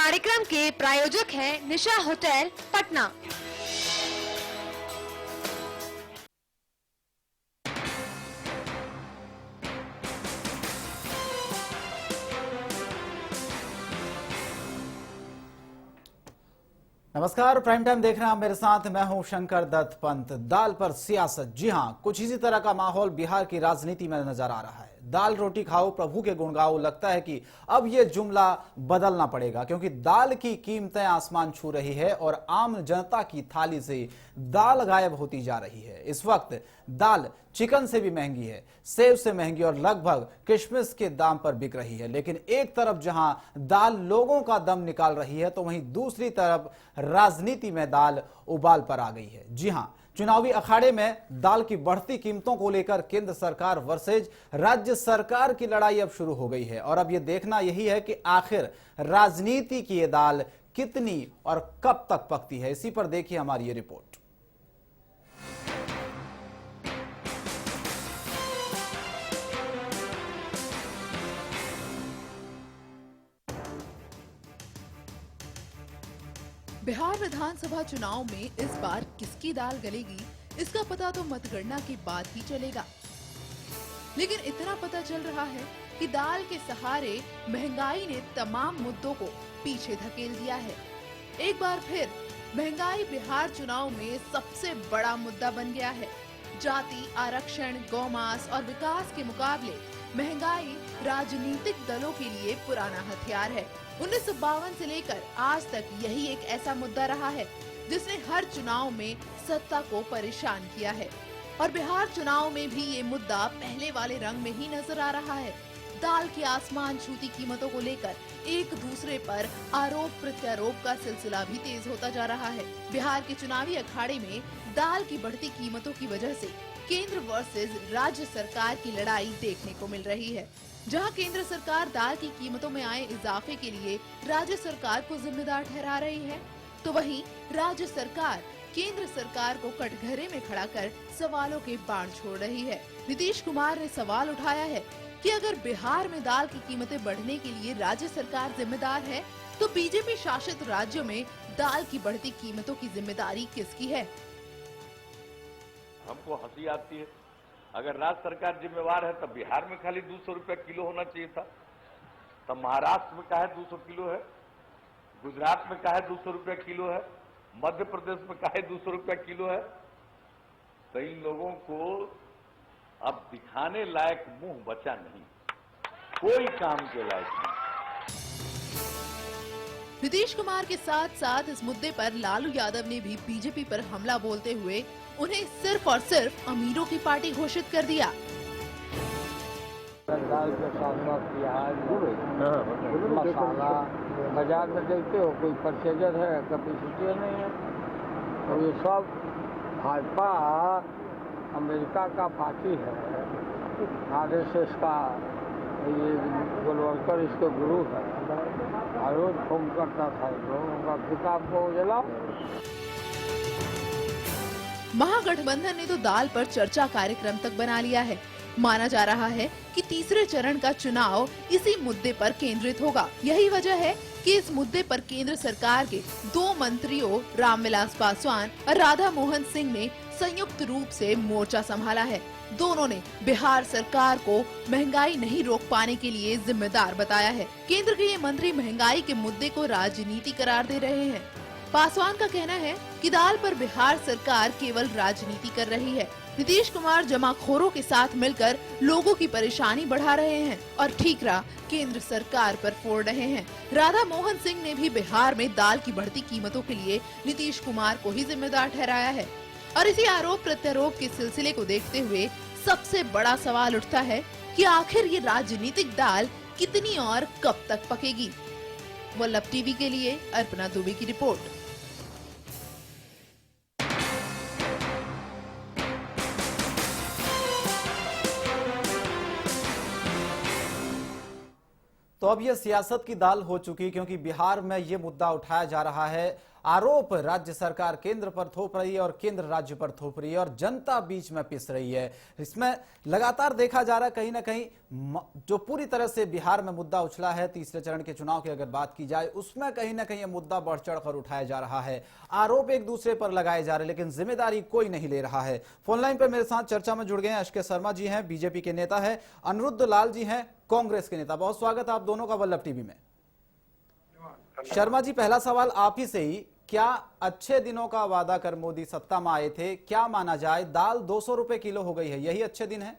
कार्यक्रम के प्रायोजक हैं निशा होटल पटना। नमस्कार, प्राइम टाइम देख रहे हैं आप मेरे साथ। मैं हूं शंकर दत्त पंत। दाल पर सियासत, जी हां, कुछ इसी तरह का माहौल बिहार की राजनीति में नजर आ रहा है। दाल रोटी खाओ प्रभु के गुण गाओ। लगता है कि अब ये जुमला बदलना पड़ेगा, क्योंकि दाल की कीमतें आसमान छू रही है और आम जनता की थाली से दाल गायब होती जा रही है। इस वक्त दाल चिकन से भी महंगी है, सेब से महंगी और लगभग किशमिश के दाम पर बिक रही है। लेकिन एक तरफ जहां दाल लोगों का दम निकाल रही है, तो वहीं दूसरी तरफ राजनीति में दाल उबाल पर आ गई है। जी हां, चुनावी अखाड़े में दाल की बढ़ती कीमतों को लेकर केंद्र सरकार वर्सेज राज्य सरकार की लड़ाई अब शुरू हो गई है। और अब यह देखना यही है कि आखिर राजनीति की ये दाल कितनी और कब तक पकती है। इसी पर देखिए हमारी ये रिपोर्ट। बिहार विधानसभा चुनाव में इस बार किसकी दाल गलेगी, इसका पता तो मतगणना के बाद ही चलेगा। लेकिन इतना पता चल रहा है कि दाल के सहारे महंगाई ने तमाम मुद्दों को पीछे धकेल दिया है। एक बार फिर महंगाई बिहार चुनाव में सबसे बड़ा मुद्दा बन गया है। जाति, आरक्षण, गौमांस और विकास के मुकाबले महंगाई राजनीतिक दलों के लिए पुराना हथियार है। 1952 से लेकर आज तक यही एक ऐसा मुद्दा रहा है जिसने हर चुनाव में सत्ता को परेशान किया है। और बिहार चुनाव में भी ये मुद्दा पहले वाले रंग में ही नजर आ रहा है। दाल की आसमान छूती कीमतों को लेकर एक दूसरे पर आरोप प्रत्यारोप का सिलसिला भी तेज होता जा रहा है। बिहार के चुनावी अखाड़े में दाल की बढ़ती कीमतों की वजह से केंद्र वर्सेज राज्य सरकार की लड़ाई देखने को मिल रही है। जहां केंद्र सरकार दाल की कीमतों में आए इजाफे के लिए राज्य सरकार को जिम्मेदार ठहरा रही है, तो वहीं राज्य सरकार केंद्र सरकार को कटघरे में खड़ा कर सवालों के बाढ़ छोड़ रही है। नीतीश कुमार ने सवाल उठाया है कि अगर बिहार में दाल की कीमतें बढ़ने के लिए राज्य सरकार जिम्मेदार है, तो बीजेपी शासित राज्यों में दाल की बढ़ती कीमतों की जिम्मेदारी किसकी है। हमको हंसी आती है, अगर राज्य सरकार जिम्मेवार है तब बिहार में खाली 200 रुपया किलो होना चाहिए था, तब महाराष्ट्र में काहे 200 किलो है, गुजरात में काहे 200 रुपया किलो है, मध्य प्रदेश में काहे 200 रुपया किलो है। तो इन लोगों को अब दिखाने लायक मुंह बचा नहीं, कोई काम के लायक नहीं। नीतीश कुमार के साथ साथ इस मुद्दे पर लालू यादव ने भी बीजेपी पर हमला बोलते हुए उन्हें सिर्फ और सिर्फ अमीरों की पार्टी घोषित कर दिया। दाल के साथ प्याज, मसाला बाजार में देखते हो, कोई परचेजर है, कैपेसिटी नहीं है। तो ये सब भाजपा अमेरिका का पार्टी है, आरएसएस का ये गोलवलकर इसके गुरु है। रोज फोन करता था लोगों का किताब को जलाओ। महागठबंधन ने तो दाल पर चर्चा कार्यक्रम तक बना लिया है। माना जा रहा है कि तीसरे चरण का चुनाव इसी मुद्दे पर केंद्रित होगा। यही वजह है कि इस मुद्दे पर केंद्र सरकार के 2 मंत्रियों रामविलास पासवान और राधा मोहन सिंह ने संयुक्त रूप से मोर्चा संभाला है। दोनों ने बिहार सरकार को महंगाई नहीं रोक पाने के लिए जिम्मेदार बताया है। केंद्र के ये मंत्री महंगाई के मुद्दे को राजनीति करार दे रहे हैं। पासवान का कहना है कि दाल पर बिहार सरकार केवल राजनीति कर रही है। नीतीश कुमार जमाखोरों के साथ मिलकर लोगों की परेशानी बढ़ा रहे हैं और ठीकरा केंद्र सरकार पर फोड़ रहे हैं। राधा मोहन सिंह ने भी बिहार में दाल की बढ़ती कीमतों के लिए नीतीश कुमार को ही जिम्मेदार ठहराया है। और इसी आरोप प्रत्यारोप के सिलसिले को देखते हुए सबसे बड़ा सवाल उठता है कि आखिर ये राजनीतिक दाल कितनी और कब तक पकेगी। वल्लभ टीवी के लिए अर्पणा दुबे की रिपोर्ट। तो अब यह सियासत की दाल हो चुकी, क्योंकि बिहार में यह मुद्दा उठाया जा रहा है आरोप राज्य सरकार केंद्र पर थोप रही है और केंद्र राज्य पर थोप रही है और जनता बीच में पिस रही है। इसमें लगातार देखा जा रहा है कहीं ना कहीं जो पूरी तरह से बिहार में मुद्दा उछला है तीसरे चरण के चुनाव की अगर बात की जाए, उसमें कहीं ना कहीं यह मुद्दा बढ़ चढ़ कर उठाया जा रहा है। आरोप एक दूसरे पर लगाए जा रहे हैं लेकिन जिम्मेदारी कोई नहीं ले रहा है। फोन लाइन पर मेरे साथ चर्चा में जुड़ गए हैं एच के शर्मा जी हैं, बीजेपी के नेता है, अनिरुद्ध लाल जी हैं, कांग्रेस के नेता। बहुत स्वागत आप दोनों का वल्लभ टीवी में। शर्मा जी, पहला सवाल आप ही से ही, क्या अच्छे दिनों का वादा कर मोदी सत्ता में आए थे? क्या माना जाए, दाल 200 रुपए किलो हो गई है, यही अच्छे दिन है?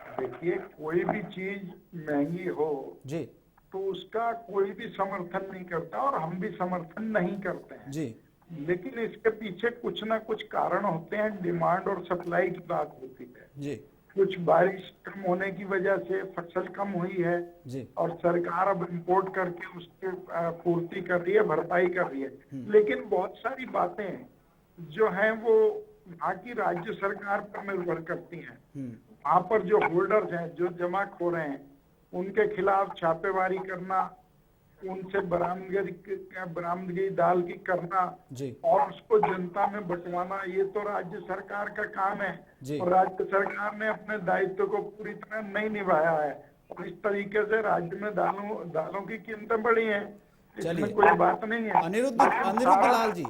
देखिए, कोई भी चीज महंगी हो जी तो उसका कोई भी समर्थन नहीं करता और हम भी समर्थन नहीं करते हैं जी, लेकिन इसके पीछे कुछ ना कुछ कारण होते हैं। डिमांड और सप्लाई की बात होती है जी कुछ बारिश कम होने की वजह से फसल कम हुई है जी, और सरकार अब इंपोर्ट करके उसकी पूर्ति कर रही है, भरपाई कर रही है। लेकिन बहुत सारी बातें जो हैं वो वहाँ की राज्य सरकार पर निर्भर करती हैं। वहाँ पर जो होल्डर्स हैं, जो जमाखोर हैं, उनके खिलाफ छापेमारी करना, उनसे बरामदगी दाल की करना जी और उसको जनता में बंटवाना, ये तो राज्य सरकार का काम है जी। और राज्य सरकार ने अपने दायित्व को पूरी तरह नहीं निभाया है और इस तरीके से राज्य में दालों की कीमतें बढ़ी हैं। इसमें चलिए, कोई बात नहीं है। अनिरुद्ध लाल जी,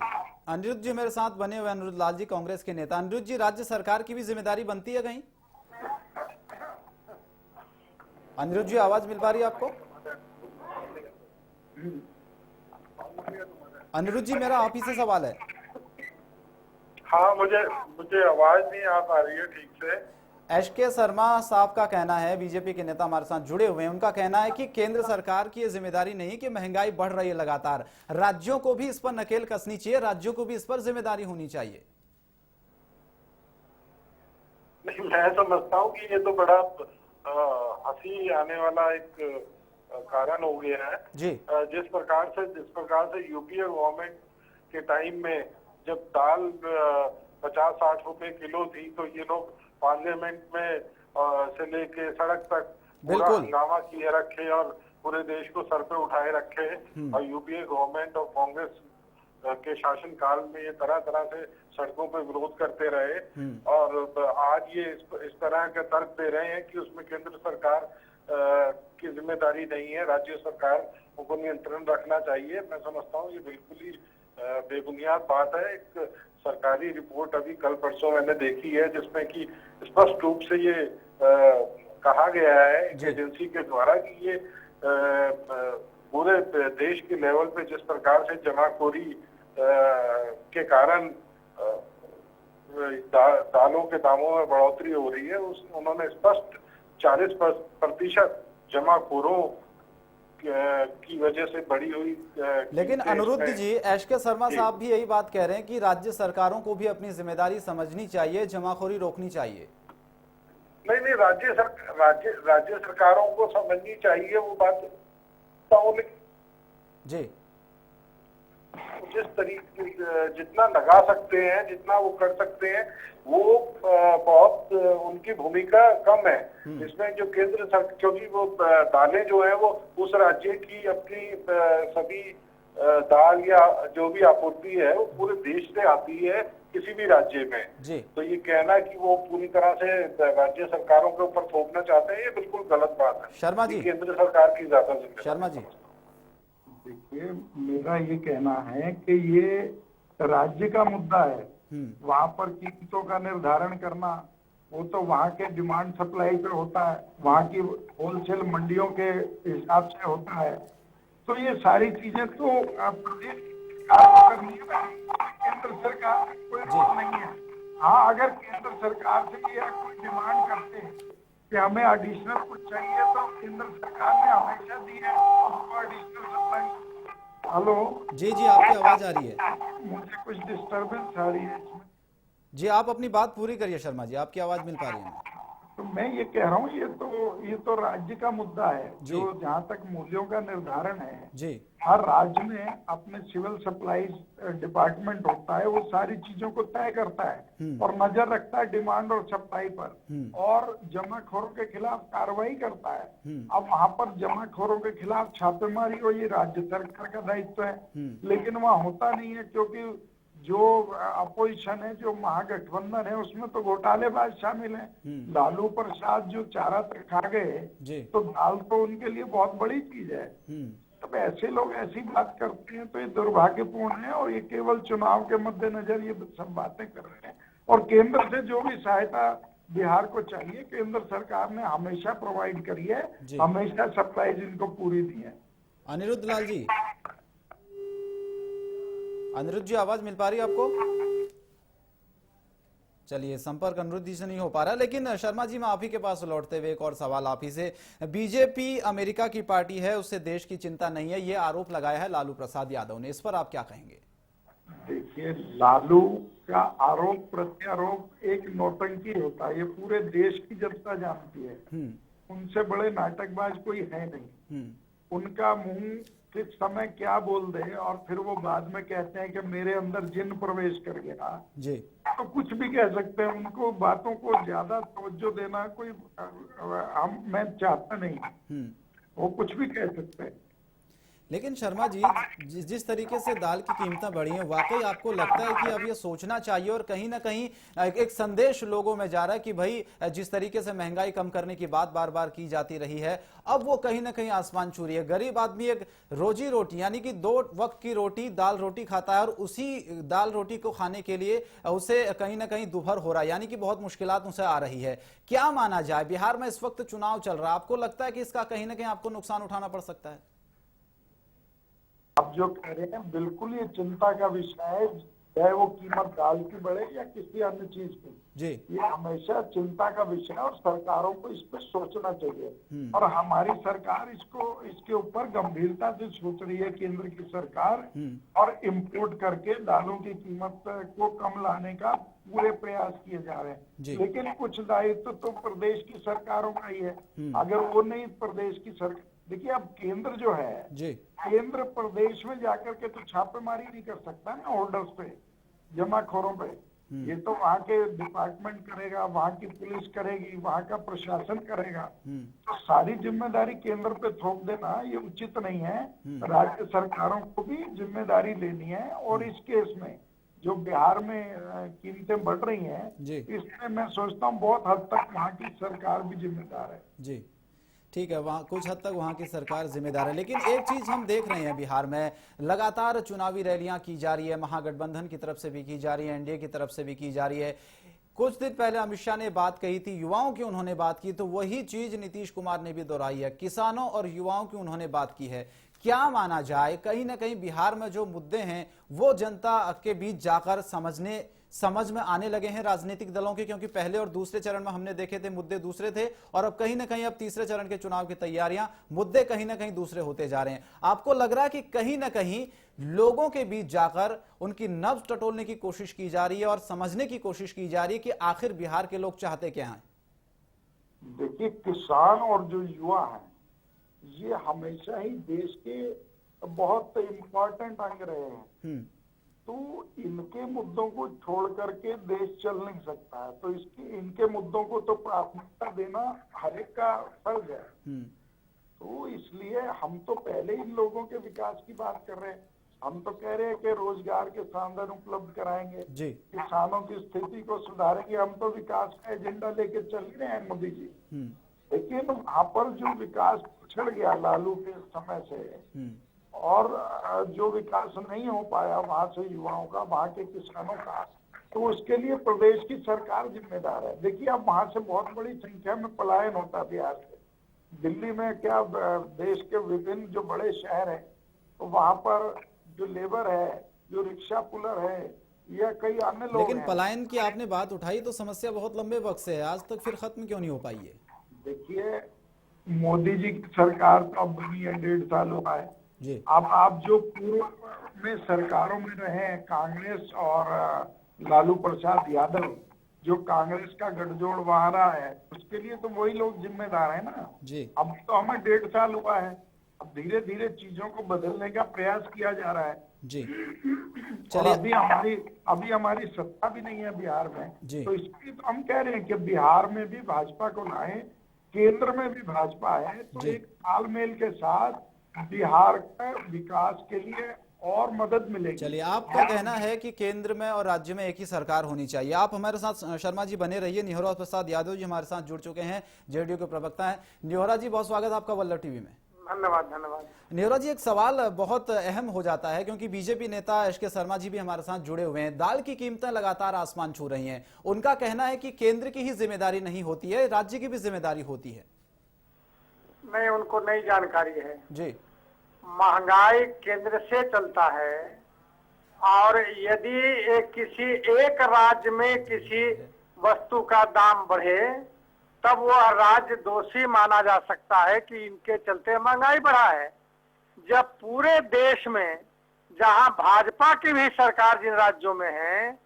अनिरुद्ध जी मेरे साथ बने हुए, अनिरुद्ध लाल जी कांग्रेस के नेता। अनिरुद्ध जी, राज्य सरकार की भी जिम्मेदारी बनती है कहीं? अनिरुद्ध जी, आवाज मिल पा रही है आपको? अनिरुद्ध जी, मेरा आप ही से सवाल है। हाँ, मुझे आवाज नहीं आ पा रही है ठीक से। एच के शर्मा साहब का कहना है, बीजेपी के नेता हमारे साथ जुड़े हुए हैं, उनका कहना है कि केंद्र सरकार की ये जिम्मेदारी नहीं कि महंगाई बढ़ रही है लगातार, राज्यों को भी इस पर नकेल कसनी चाहिए, राज्यों को भी इस पर जिम्मेदारी होनी चाहिए। नहीं, मैं समझता हूँ कि ये तो बड़ा हंसी आने वाला एक कारण हो गया है जी। जिस प्रकार से यूपीए गवर्नमेंट के टाइम में जब दाल 50-60 रुपए किलो थी तो ये लोग पार्लियामेंट में से लेके सड़क तक पूरा हंगामा किए रखे और पूरे देश को सर पे उठाए रखे। और यूपीए गवर्नमेंट और कांग्रेस के शासन काल में ये तरह तरह से सड़कों पर विरोध करते रहे और आज ये इस तरह का तर्क दे रहे हैं कि उसमें केंद्र सरकार की जिम्मेदारी नहीं है, राज्य सरकार को नियंत्रण रखना चाहिए। मैं समझता हूँ ये बिल्कुल ही बेबुनियाद बात है। एक सरकारी रिपोर्ट अभी कल परसों मैंने देखी है जिसमें कि स्पष्ट रूप से ये कहा गया है एजेंसी के द्वारा कि ये पूरे देश के लेवल पे जिस प्रकार से जमाखोरी के कारण दालों के दामों में बढ़ोतरी हो रही है, उन्होंने स्पष्ट 40% जमाखोरों की वजह से बढ़ी हुई। लेकिन अनिरुद्ध जी, एच के शर्मा साहब भी यही बात कह रहे हैं कि राज्य सरकारों को भी अपनी जिम्मेदारी समझनी चाहिए, जमाखोरी रोकनी चाहिए। नहीं, राज्य सरकारों को समझनी चाहिए वो बात जी। जिस तरीके जितना लगा सकते हैं, जितना वो कर सकते हैं, वो बहुत उनकी भूमिका कम है इसमें। जो केंद्र सरकार, क्योंकि वो दालें जो है वो उस राज्य की अपनी सभी दाल या जो भी आपूर्ति है वो पूरे देश से आती है किसी भी राज्य में जी। तो ये कहना कि वो पूरी तरह से राज्य सरकारों के ऊपर थोपना चाहते हैं, ये बिल्कुल गलत बात है। शर्मा जी, केंद्र सरकार की ज्यादा जिम्मेदारी। शर्मा जी, देखिए, मेरा ये कहना है कि ये राज्य का मुद्दा है। वहाँ पर कीमतों का निर्धारण करना वो तो वहाँ के डिमांड सप्लाई पे होता है, वहाँ की होलसेल मंडियों के हिसाब से होता है। तो ये सारी चीजें तो प्रदेश सरकार को करनी है, केंद्र सरकार कोई रोल नहीं है। हाँ, अगर केंद्र सरकार से ये कोई डिमांड करते हैं कि हमें एडिशनल कुछ चाहिए तो केंद्र सरकार ने हमेशा दी है उसको एडिशनल सप्लाई। हेलो जी जी, आपकी आवाज आ रही है। मुझे कुछ डिस्टरबेंस आ रही है इसमें। जी, आप अपनी बात पूरी करिए शर्मा जी, आपकी आवाज मिल पा रही है। तो मैं ये कह रहा हूँ ये तो राज्य का मुद्दा है। जी। जो जहाँ तक मूल्यों का निर्धारण है, जी। हर राज्य में अपने सिविल सप्लाईज डिपार्टमेंट होता है, वो सारी चीजों को तय करता है और नजर रखता है डिमांड और सप्लाई पर और जमाखोरों के खिलाफ कार्रवाई करता है। अब वहाँ पर जमाखोरों के खिलाफ छापेमारी हो, ये राज्य सरकार का दायित्व है, लेकिन वहाँ होता नहीं है क्योंकि जो अपोजिशन है, जो महागठबंधन है, उसमें तो घोटालेबाज शामिल हैं। लालू प्रसाद जो चारा तक खा गए, तो दाल तो उनके लिए बहुत बड़ी चीज है। तब ऐसे लोग ऐसी बात करते हैं तो ये दुर्भाग्यपूर्ण है और ये केवल चुनाव के मद्देनजर ये सब बातें कर रहे हैं। और केंद्र से जो भी सहायता बिहार को चाहिए, केंद्र सरकार ने हमेशा प्रोवाइड करी है, हमेशा सप्लाईज इनको पूरी दी है। अनिरुद्ध लाल जी, अनिरुद्ध जी आवाज मिल पा रही है आपको? चलिए, संपर्क अनिरुद्ध जी से नहीं हो पा रहा, लेकिन शर्मा जी मैं आप ही के पास लौटते हुए एक और सवाल आप ही से। बीजेपी अमेरिका की पार्टी है, उससे देश की चिंता नहीं है, ये आरोप लगाया है लालू प्रसाद यादव ने, इस पर आप क्या कहेंगे? देखिए, लालू का आरोप प्रत्यारोप एक नौटंकी होता है, ये पूरे देश की जनता जानती है। उनसे बड़े नाटकबाज कोई है नहीं। उनका मुंह किस समय क्या बोल दे और फिर वो बाद में कहते हैं कि मेरे अंदर जिन प्रवेश कर गया जी, तो कुछ भी कह सकते हैं। उनको बातों को ज्यादा तवज्जो देना कोई मैं चाहता नहीं। वो कुछ भी कह सकते हैं। लेकिन शर्मा जी, जिस तरीके से दाल की कीमतें बढ़ी हैं, वाकई आपको लगता है कि अब ये सोचना चाहिए और कहीं ना कहीं एक संदेश लोगों में जा रहा है कि भाई जिस तरीके से महंगाई कम करने की बात बार बार की जाती रही है, अब वो कहीं ना कहीं आसमान छू रही है। गरीब आदमी एक रोजी रोटी यानी कि 2 वक्त की रोटी दाल रोटी खाता है और उसी दाल रोटी को खाने के लिए उसे कहीं ना कहीं दुभर हो रहा है, यानी कि बहुत मुश्किलात उसे आ रही है। क्या माना जाए, बिहार में इस वक्त चुनाव चल रहा है, आपको लगता है कि इसका कहीं ना कहीं आपको नुकसान उठाना पड़ सकता है? आप जो कह रहे हैं बिल्कुल ये चिंता का विषय है, चाहे वो कीमत दाल की बढ़े या किसी अन्य चीज की जी, ये हमेशा चिंता का विषय है और सरकारों को इस पर सोचना चाहिए। और हमारी सरकार इसके ऊपर गंभीरता से सोच रही है, केंद्र की सरकार, और इम्पोर्ट करके दालों की कीमत को कम लाने का पूरे प्रयास किए जा रहे हैं। लेकिन कुछ दायित्व तो प्रदेश की सरकारों का ही है। अगर वो नहीं, प्रदेश की सरकार, देखिए अब केंद्र जो है जी, केंद्र प्रदेश में जाकर के तो छापेमारी नहीं कर सकता ना होल्डर्स पे, जमाखोरों पे। ये तो वहाँ के डिपार्टमेंट करेगा, वहाँ की पुलिस करेगी, वहाँ का प्रशासन करेगा। तो सारी जिम्मेदारी केंद्र पे थोप देना ये उचित नहीं है। राज्य सरकारों को भी जिम्मेदारी लेनी है। और इस केस में जो बिहार में कीमतें बढ़ रही हैं, इसमें मैं सोचता हूँ बहुत हद तक वहाँ की सरकार भी जिम्मेदार है। जी, ठीक है, वहाँ कुछ हद तक वहाँ की सरकार जिम्मेदार है। लेकिन एक चीज हम देख रहे हैं, बिहार में लगातार चुनावी रैलियां की जा रही है, महागठबंधन की तरफ से भी की जा रही है, एनडीए की तरफ से भी की जा रही है। कुछ दिन पहले अमित शाह ने बात कही थी, युवाओं की उन्होंने बात की, तो वही चीज नीतीश कुमार ने भी दोहराई है, किसानों और युवाओं की उन्होंने बात की है। क्या माना जाए, कहीं ना कहीं बिहार में जो मुद्दे हैं वो जनता के बीच जाकर समझ में आने लगे हैं राजनीतिक दलों के? क्योंकि पहले और दूसरे चरण में हमने देखे थे मुद्दे दूसरे थे, और अब कहीं ना कहीं अब तीसरे चरण के चुनाव की तैयारियां, मुद्दे कहीं ना कहीं दूसरे होते जा रहे हैं। आपको लग रहा है कि कहीं ना कहीं लोगों के बीच जाकर उनकी नब्ज टटोलने की कोशिश की जा रही है और समझने की कोशिश की जा रही है कि आखिर बिहार के लोग चाहते क्या हैं? देखिए, किसान और जो युवा हैं ये हमेशा ही देश के बहुत इम्पोर्टेंट अंग रहे हैं। तो इनके मुद्दों को छोड़ करके देश चल नहीं सकता है। तो इनके मुद्दों को तो प्राथमिकता देना हर एक का फर्ज है। तो इसलिए हम तो पहले इन लोगों के विकास की बात कर रहे हैं। हम तो कह रहे हैं कि रोजगार के साधन उपलब्ध कराएंगे, किसानों की स्थिति को सुधारेंगे। हम तो विकास का एजेंडा लेके चल रहे हैं मोदी जी। लेकिन वहाँ पर जो विकास पिछड़ गया लालू के समय से, और जो विकास नहीं हो पाया वहां से युवाओं का, वहां के किसानों का, तो उसके लिए प्रदेश की सरकार जिम्मेदार है। देखिए, अब वहां से बहुत बड़ी संख्या में पलायन होता है बिहार से। दिल्ली में क्या, देश के विभिन्न जो बड़े शहर हैं, तो वहां पर जो लेबर है, जो रिक्शा पुलर है, या कई अन्य लोग। लेकिन पलायन की आपने बात उठाई तो समस्या बहुत लंबे वक्त से है, आज तक फिर खत्म क्यों नहीं हो पाई है? देखिए, मोदी जी की सरकार तो अब बनी है 1.5 साल हुआ है। अब आप जो पूर्व में सरकारों में रहे, कांग्रेस और लालू प्रसाद यादव, जो कांग्रेस का गठजोड़ वहां रहा है, उसके लिए तो वही लोग जिम्मेदार है ना जी। अब तो हमें 1.5 साल हुआ है, अब धीरे धीरे चीजों को बदलने का प्रयास किया जा रहा है जी। और चलिए अभी हमारी सत्ता भी नहीं है बिहार में, जी। तो इसलिए तो हम कह रहे हैं कि बिहार में भी भाजपा को लाएं, केंद्र में भी भाजपा है, तो जी। एक तालमेल के साथ बिहार का विकास के लिए और मदद मिलेगी। चलिए, आपका कहना है कि केंद्र में और राज्य में एक ही सरकार होनी चाहिए। आप हमारे साथ शर्मा जी बने रहिए। निहोरा प्रसाद यादव जी हमारे साथ जुड़ चुके हैं, जेडीयू के प्रवक्ता हैं। निहोरा जी, बहुत स्वागत आपका वल्लभ टीवी में। धन्यवाद। निहोरा जी, एक सवाल बहुत अहम हो जाता है क्योंकि बीजेपी नेता एसके शर्मा जी भी हमारे साथ जुड़े हुए हैं। दाल की कीमतें लगातार आसमान छू रही हैं। उनका कहना है कि केंद्र की ही जिम्मेदारी नहीं होती है, राज्य की भी जिम्मेदारी होती है। नहीं, उनको नई जानकारी है जी। महंगाई केंद्र से चलता है और यदि किसी एक राज्य में किसी वस्तु का दाम बढ़े तब वह राज्य दोषी माना जा सकता है कि इनके चलते महंगाई बढ़ा है। जब पूरे देश में जहां भाजपा की भी सरकार जिन राज्यों में है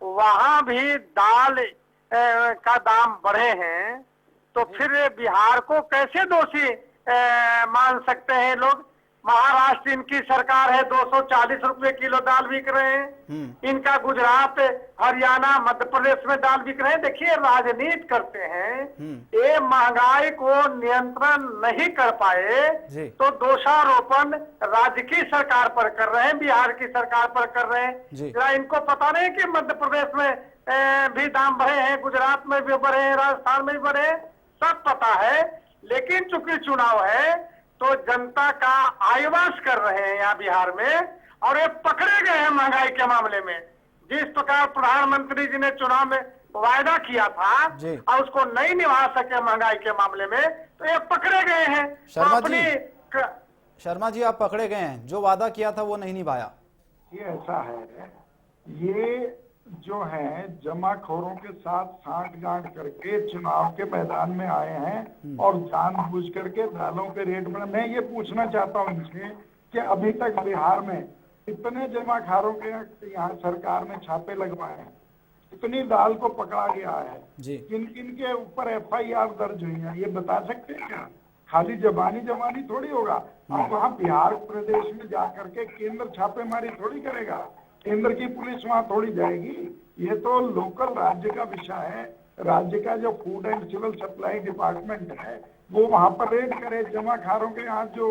वहां भी दाल का दाम बढ़े हैं, तो फिर बिहार को कैसे दोषी मान सकते हैं लोग। महाराष्ट्र इनकी सरकार है, 240 रुपए किलो दाल बिक रहे हैं। इनका गुजरात, हरियाणा, मध्य प्रदेश में दाल बिक रहे हैं। देखिए, राजनीति करते हैं, ये महंगाई को नियंत्रण नहीं कर पाए तो दोषारोपण राज्य की सरकार पर कर रहे हैं, बिहार की सरकार पर कर रहे हैं। क्या इनको पता नहीं कि मध्य प्रदेश में भी दाम बढ़े हैं, गुजरात में भी बढ़े हैं, राजस्थान में भी बढ़े हैं, सब पता है। लेकिन चूंकि चुनाव है तो जनता का आईवास कर रहे हैं यहाँ बिहार में, और ये पकड़े गए हैं महंगाई के मामले में। जिस प्रकार प्रधानमंत्री जी ने चुनाव में वायदा किया था और उसको नहीं निभा सके महंगाई के मामले में, तो ये पकड़े गए हैं। शर्मा जी, आप पकड़े गए हैं, जो वादा किया था वो नहीं निभाया। ये ऐसा है, ये जो है जमाखोरों के साथ सांठगांठ करके चुनाव के मैदान में आए हैं और जानबूझ करके दालों के रेट बढ़े। मैं ये पूछना चाहता हूँ इनसे कि अभी तक बिहार में इतने जमाखारों के यहाँ सरकार ने छापे लगवाए हैं, इतनी दाल को पकड़ा गया है, किन किन के ऊपर FIR दर्ज हुई है, ये बता सकते हैं क्या? खाली जबानी थोड़ी होगा। अब वहाँ बिहार प्रदेश में जाकर के केंद्र छापेमारी थोड़ी करेगा, केंद्र की पुलिस वहां थोड़ी जाएगी। ये तो लोकल राज्य का विषय है। राज्य का जो food and civil supply department है वो वहां पर रेड करे। जमाखारों के यहाँ जो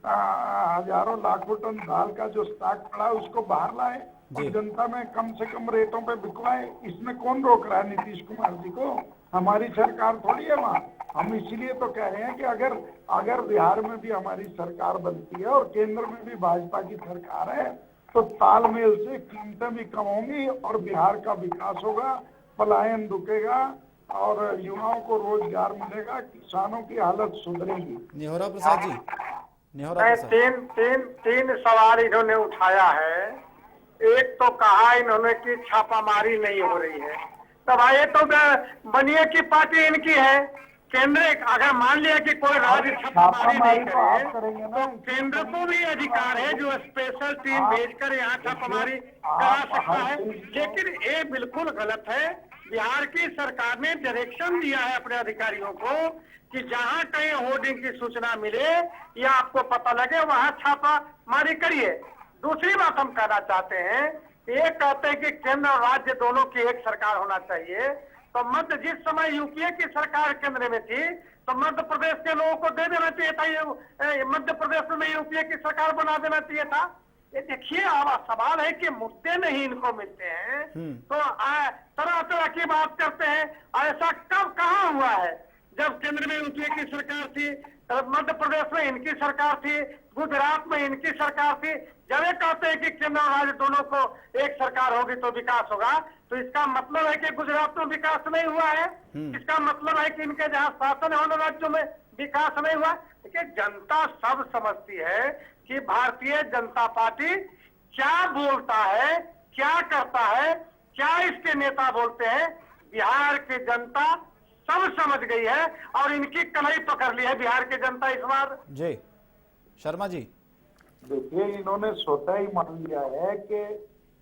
हजारों लाखों टन दाल का जो स्टॉक पड़ा है उसको बाहर लाए और जनता में कम से कम रेटों पे बिकवाए। इसमें कौन रोक रहा है? नीतीश कुमार जी को। हमारी सरकार थोड़ी है वहाँ। हम इसीलिए तो कह रहे हैं कि अगर बिहार में भी हमारी सरकार बनती है और केंद्र में भी भाजपा की सरकार है तो तालमेल से कीमतें भी कम होंगी और बिहार का विकास होगा, पलायन रुकेगा और युवाओं को रोजगार मिलेगा, किसानों की हालत सुधरेगी। निहोरा प्रसाद जी, निहोरा प्रसाद, तीन सवाल इन्होंने उठाया है। एक तो कहा इन्होंने कि छापामारी नहीं हो रही है। तब आए तो बनिए की पार्टी इनकी है। केंद्र अगर मान लिया कि कोई राज्य छापामारी नहीं करे तो केंद्र को भी अधिकार है जो स्पेशल टीम भेजकर यहाँ छापामारी करा सकता है। लेकिन ये बिल्कुल गलत है। बिहार की सरकार ने डायरेक्शन दिया है अपने अधिकारियों को कि जहाँ कहीं होर्डिंग की सूचना मिले या आपको पता लगे वहाँ छापामारी करिए। दूसरी बात हम कहना चाहते हैं, ये कहते हैं कि केंद्र और राज्य दोनों की एक सरकार होना चाहिए। तो मध्य जिस समय यूपीए की सरकार केंद्र में थी तो मध्य प्रदेश के लोगों को दे देना चाहिए था, ये मध्य प्रदेश में यूपीए की सरकार बना देना चाहिए था। ये देखिए, अब सवाल है कि मुद्दे नहीं इनको मिलते हैं तो तरह तरह की बात करते हैं। ऐसा कब कहाँ हुआ है? जब केंद्र में यूपीए की सरकार थी, मध्य प्रदेश में इनकी सरकार थी, गुजरात में इनकी सरकार थी। जब ये कहते हैं कि केंद्र और राज्य दोनों को एक सरकार होगी तो विकास होगा, तो इसका मतलब है कि गुजरात में विकास नहीं हुआ है। इसका मतलब है कि इनके जहाँ शासन है उन राज्यों में विकास नहीं हुआ। देखिए, जनता सब समझती है कि भारतीय जनता पार्टी क्या बोलता है, क्या करता है, क्या इसके नेता बोलते हैं। बिहार की जनता सब समझ गई है और इनकी कलाई पकड़ ली है बिहार की जनता इस बार। जी शर्मा जी, देखिए, इन्होंने स्वतः ही मान लिया है कि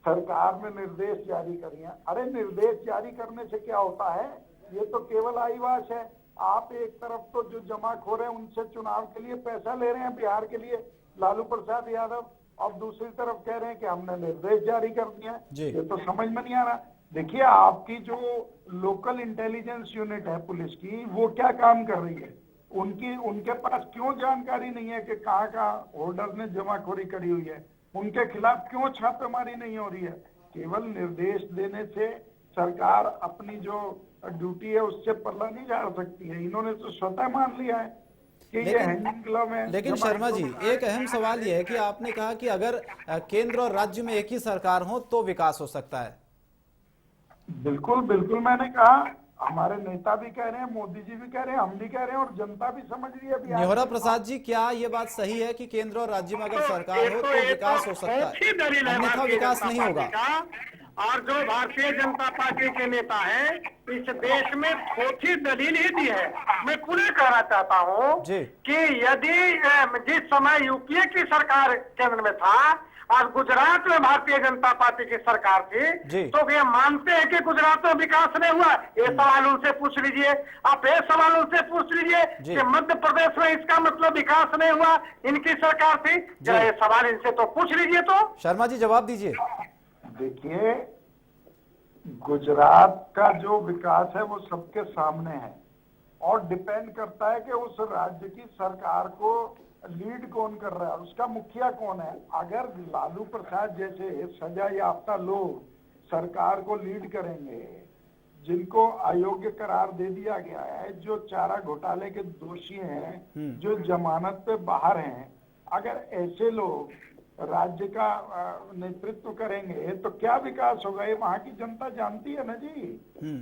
सरकार ने निर्देश जारी करी हैं। अरे निर्देश जारी करने से क्या होता है, ये तो केवल आईवाश है। आप एक तरफ तो जो जमाखोर है उनसे चुनाव के लिए पैसा ले रहे हैं बिहार के लिए, लालू प्रसाद यादव, और दूसरी तरफ कह रहे हैं कि हमने निर्देश जारी कर दिया है। ये तो समझ में नहीं आ रहा। देखिए, आपकी जो लोकल इंटेलिजेंस यूनिट है पुलिस की, वो क्या काम कर रही है? उनके पास क्यों जानकारी नहीं है कि कहाँ कहाँ होल्डर ने जमाखोरी करी हुई है? उनके खिलाफ क्यों छापेमारी नहीं हो रही है? केवल निर्देश देने से सरकार अपनी जो ड्यूटी है उससे पल्ला नहीं झाड़ सकती है। इन्होंने तो स्वतः मान लिया है कि ये हैंगिंग ग्लव है। लेकिन शर्मा जी, एक अहम सवाल यह है कि आपने कहा कि अगर केंद्र और राज्य में एक ही सरकार हो तो विकास हो सकता है। बिल्कुल बिल्कुल, मैंने कहा, हमारे नेता भी कह रहे हैं, मोदी जी भी कह रहे हैं, हम भी कह रहे हैं, और जनता भी समझ रही है। निहोरा प्रसाद जी, क्या ये बात सही है कि केंद्र और राज्य में अगर सरकार हो तो विकास हो सकता है, अन्यथा विकास नहीं होगा? और जो भारतीय जनता पार्टी के नेता हैं, इस देश में खोटी दलील ही दी है। मैं पुनः कहना चाहता हूँ कि यदि जिस समय यूपीए की सरकार केंद्र में था और गुजरात में भारतीय जनता पार्टी की सरकार थी, तो ये मानते हैं कि गुजरात में विकास नहीं हुआ? ये सवाल उनसे पूछ लीजिए। आप ये सवाल उनसे पूछ लीजिए कि मध्य प्रदेश में इसका मतलब विकास नहीं हुआ, इनकी सरकार थी? जरा ये सवाल इनसे तो पूछ लीजिए। तो शर्मा जी जवाब दीजिए। देखिए, गुजरात का जो विकास है वो सबके सामने है, और डिपेंड करता है कि उस राज्य की सरकार को लीड कौन कर रहा है, उसका मुखिया कौन है। अगर लालू प्रसाद जैसे सजा याफ्ता लोग सरकार को लीड करेंगे, जिनको अयोग्य करार दे दिया गया है, जो चारा घोटाले के दोषी हैं, जो जमानत पे बाहर हैं, अगर ऐसे लोग राज्य का नेतृत्व करेंगे तो क्या विकास होगा? ये वहाँ की जनता जानती है ना जी।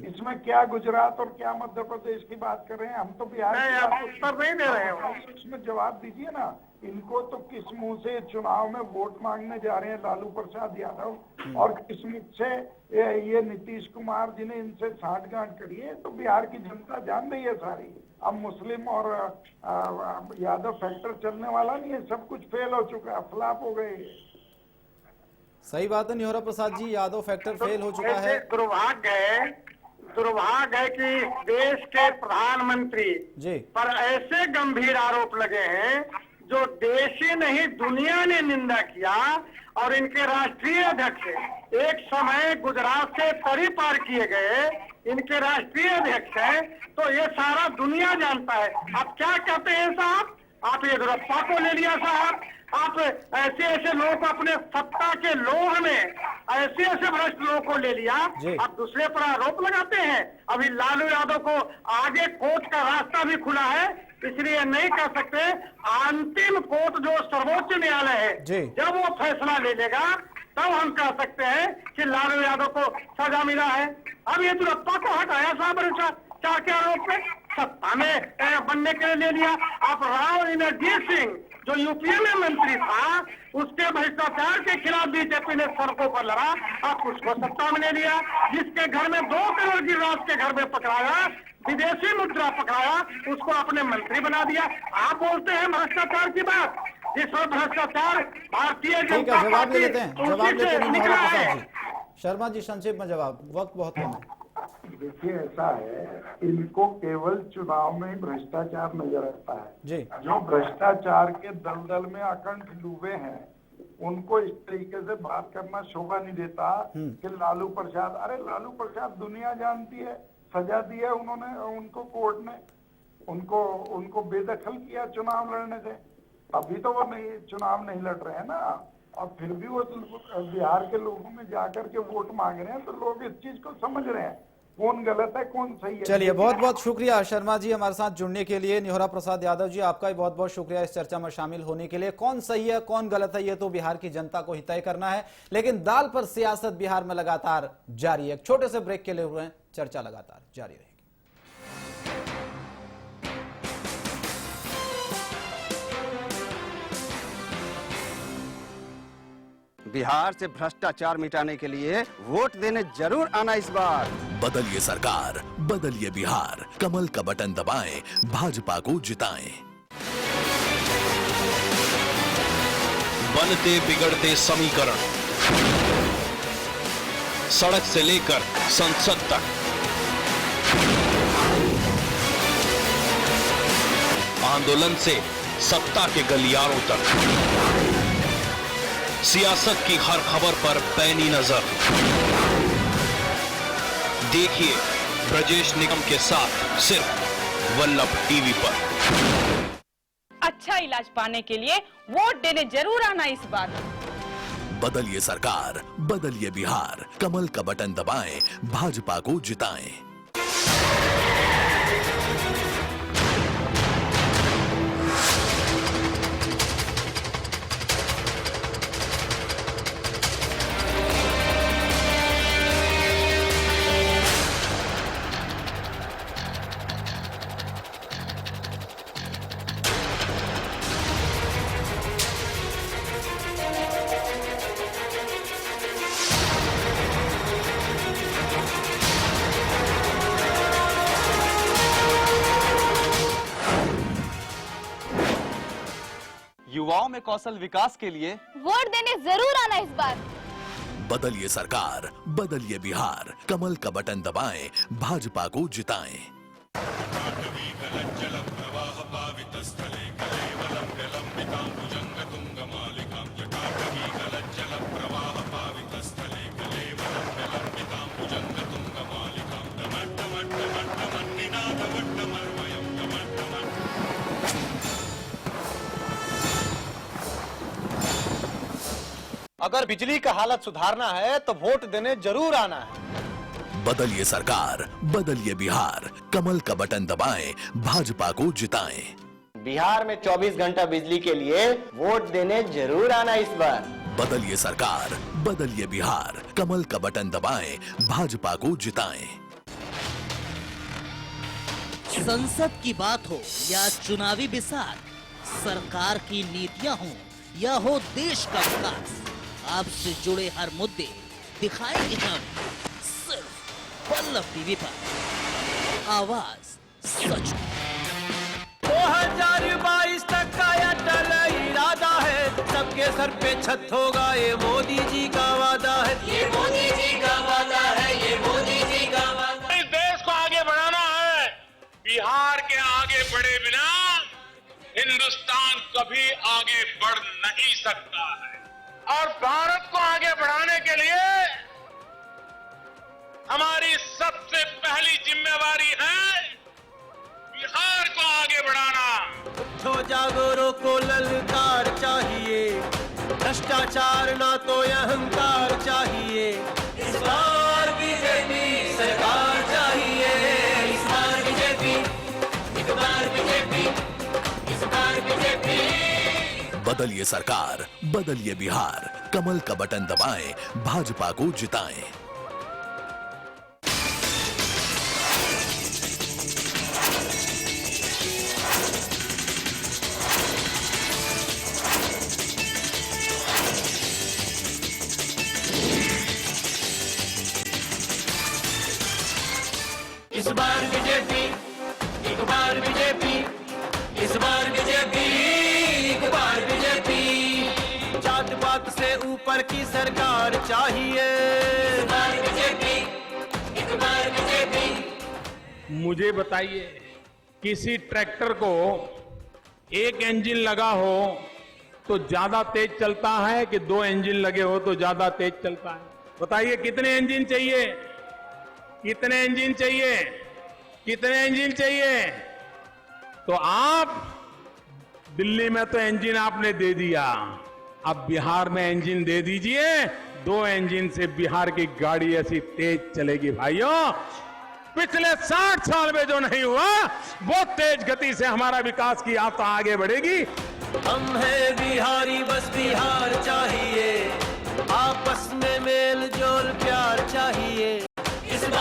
इसमें क्या गुजरात और क्या मध्य प्रदेश की बात कर रहे हैं? हम तो बिहार की उत्तर नहीं दे रहे हैं। इसमें जवाब दीजिए ना। इनको तो किस मुंह से चुनाव में वोट मांगने जा रहे हैं लालू प्रसाद यादव, और किस मुंह से ये नीतीश कुमार, जिन्हें इनसे साठगांठ करी है, तो बिहार की जनता जान रही है सारी। अब मुस्लिम और यादव फैक्टर चलने वाला नहीं है, सब कुछ फेल हो चुका है, फ्लॉप हो गए। सही बात है निहोरा प्रसाद जी, यादव फैक्टर फेल हो चुका है। दुर्भाग्य है कि देश के प्रधानमंत्री पर ऐसे गंभीर आरोप लगे हैं जो देश ही नहीं दुनिया ने निंदा किया, और इनके राष्ट्रीय अध्यक्ष एक समय गुजरात से तरी पार किए गए, इनके राष्ट्रीय अध्यक्ष हैं, तो ये सारा दुनिया जानता है। आप क्या कहते हैं साहब? आप येदियुरप्पा को ले लिया साहब, आप ऐसे ऐसे लोगों को अपने सत्ता के लोभ में, ऐसे ऐसे भ्रष्ट लोगों को ले लिया, आप दूसरे पर आरोप लगाते हैं। अभी लालू यादव को आगे कोर्ट का रास्ता भी खुला है, इसलिए नहीं कह सकते। अंतिम कोर्ट जो सर्वोच्च न्यायालय है, जब वो फैसला ले लेगा तब हम कह सकते हैं कि लालू यादव को सजा मिला है। अब येदियुरप्पा को हटाया साहब भ्रष्टाचार के आरोप में, सत्ता में बनने के लिए ले लिया। आप राव इंद्रजीत सिंह जो यूपीए में मंत्री था, उसके भ्रष्टाचार के खिलाफ बीजेपी ने सड़कों पर लड़ा, आप उसको सत्ता में ले लिया। जिसके घर में 2 करोड़ की रात के घर में पकड़ाया, विदेशी मुद्रा पकड़ाया, उसको अपने मंत्री बना दिया। आप बोलते हैं भ्रष्टाचार की बात, जिसमें भ्रष्टाचार भारतीय जनता जवाब ले लेते हैं। शर्मा जी संक्षेप में जवाब, वक्त बहुत कम है। देखिए, ऐसा है, इनको केवल चुनाव में ही भ्रष्टाचार नजर आता है। जो भ्रष्टाचार के दलदल में अखंड डूबे हैं, उनको इस तरीके से बात करना शोभा नहीं देता कि लालू प्रसाद, अरे लालू प्रसाद दुनिया जानती है, सजा दी है उन्होंने, उनको कोर्ट ने उनको बेदखल किया चुनाव लड़ने से। अभी तो वो नहीं चुनाव नहीं लड़ रहे हैं ना, और फिर भी वो बिहार के लोगों में जाकर के वोट मांग रहे हैं, तो लोग इस चीज को समझ रहे हैं कौन गलत है कौन सही है। चलिए, बहुत बहुत शुक्रिया शर्मा जी हमारे साथ जुड़ने के लिए। निहोरा प्रसाद यादव जी, आपका भी बहुत बहुत शुक्रिया इस चर्चा में शामिल होने के लिए। कौन सही है कौन गलत है ये तो बिहार की जनता को ही तय करना है, लेकिन दाल पर सियासत बिहार में लगातार जारी है। एक छोटे से ब्रेक के लिए हुए हैं, चर्चा लगातार जारी रहेगी। बिहार से भ्रष्टाचार मिटाने के लिए वोट देने जरूर आना इस बार। बदलिए सरकार, बदलिए बिहार, कमल का बटन दबाएं, भाजपा को जिताएं। बनते बिगड़ते समीकरण, सड़क से लेकर संसद तक। आंदोलन से सत्ता के गलियारों तक, सियासत की हर खबर पर पैनी नजर। देखिए ब्रजेश निगम के साथ सिर्फ वल्लभ टीवी पर। अच्छा इलाज पाने के लिए वोट देने जरूर आना इस बार। बदलिए सरकार, बदलिए बिहार, कमल का बटन दबाएं, भाजपा को जिताएं। युवाओं में कौशल विकास के लिए वोट देने जरूर आना इस बार। बदलिए सरकार, बदलिए बिहार, कमल का बटन दबाएं, भाजपा को जिताएं। अगर बिजली का हालत सुधारना है तो वोट देने जरूर आना है। बदलिए सरकार, बदलिए बिहार, कमल का बटन दबाएं, भाजपा को जिताएं। बिहार में 24 घंटा बिजली के लिए वोट देने जरूर आना इस बार। बदलिए सरकार, बदलिए बिहार, कमल का बटन दबाएं, भाजपा को जिताएं। संसद की बात हो या चुनावी बिसात, सरकार की नीतियां हो या हो देश का विकास, आपसे जुड़े हर मुद्दे दिखाएंगे हम सिर्फ वल्लभ टीवी पर। आवाज सच। 2022 तक का अटल इरादा है, सबके सर पे छत होगा, ये मोदी जी का वादा है, ये मोदी जी का वादा है, ये मोदी जी का वादा। इस देश को आगे बढ़ाना है। बिहार के आगे बढ़े बिना हिंदुस्तान कभी आगे बढ़ नहीं सकता है। और भारत को आगे बढ़ाने के लिए हमारी सबसे पहली जिम्मेवारी है बिहार को आगे बढ़ाना। उठो जागोरो को ललकार चाहिए, भ्रष्टाचार ना तो अहंकार चाहिए। इस बार बीजेपी सरकार चाहिए, इस बार बीजेपी, इस बार बीजेपी, इस बार बीजेपी। बदलिए सरकार, बदलिए बिहार, कमल का बटन दबाएं, भाजपा को जिताएं। इस बार बीजेपी, एक बार बीजेपी, इस बार बीजेपी, एक बार बीजेपी। जात पात से ऊपर की सरकार चाहिए, इस बार बीजेपी, एक बार बीजेपी। मुझे बताइए, किसी ट्रैक्टर को एक इंजन लगा हो तो ज्यादा तेज चलता है कि दो इंजन लगे हो तो ज्यादा तेज चलता है? बताइए कितने इंजन चाहिए? कितने इंजन चाहिए? कितने इंजन चाहिए? तो आप दिल्ली में तो इंजन आपने दे दिया, अब बिहार में इंजन दे दीजिए। 2 इंजन से बिहार की गाड़ी ऐसी तेज चलेगी भाइयों, पिछले 60 साल में जो नहीं हुआ वो तेज गति से हमारा विकास की यात्रा आगे बढ़ेगी। हम हैं बिहारी, बस बिहार चाहिए, आपस में मेल जोल प्यार चाहिए।